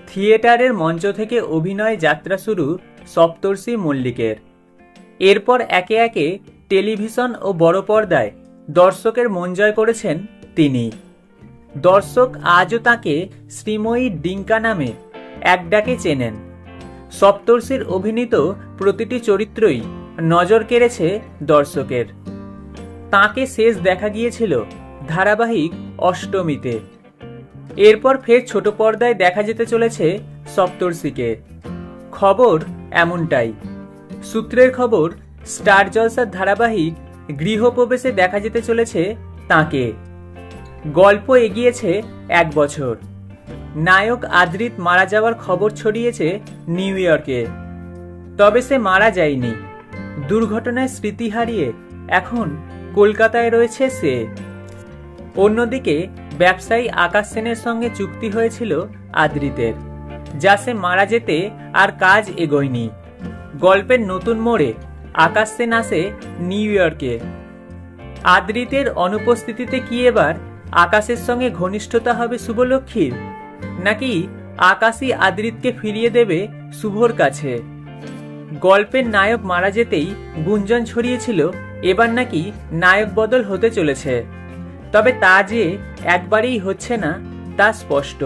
থিয়েটারের মঞ্চ থেকে অভিনয় যাত্রা শুরু সপ্তর্ষি মল্লিকের। এরপর একে একে টেলিভিশন ও বড় পর্দায় দর্শকের মন জয় করেছেন তিনি। দর্শক আজও তাঁকে শ্রীময়ী ডিঙ্কা নামে এক ডাকে চেনেন। সপ্তর্ষির অভিনীত প্রতিটি চরিত্রই নজর কেড়েছে দর্শকের। তাঁকে শেষ দেখা গিয়েছিল ধারাবাহিক অষ্টমীতে। এরপর ফের ছোট পর্দায় দেখা যেতে চলেছে সপ্তর্ষিকে। খবর এমনটাই। সূত্রের খবর, স্টার জলসার ধারাবাহিক গৃহপ্রবেশে দেখা যেতে চলেছে তাঁকে। গল্প এগিয়েছে 1 বছর। নায়ক আদ্রিত মারা যাওয়ার খবর ছড়িয়েছে নিউ ইয়র্কে। তবে সে মারা যায়নি। দুর্ঘটনায় স্মৃতি হারিয়ে এখন কলকাতায় রয়েছে সে। অন্যদিকে ব্যবসায়ী আকাশ সেনের সঙ্গে চুক্তি হয়েছিল আদ্রিতের, যা সে মারা যেতে আর কাজ এগোয়নি। গল্পের নতুন মোড়ে আকাশ সেন আসে নিউ ইয়র্কে। আদ্রিতের অনুপস্থিতিতে কি এবার আকাশের সঙ্গে ঘনিষ্ঠতা হবে শুভলক্ষ্মীর, নাকি আকাশই আদ্রিতকে ফিরিয়ে দেবে শুভর কাছে? গল্পের নায়ক মারা যেতেই গুঞ্জন ছড়িয়েছিল এবার নাকি নায়ক বদল হতে চলেছে। তবে তা যে একবারেই হচ্ছে না তা স্পষ্ট।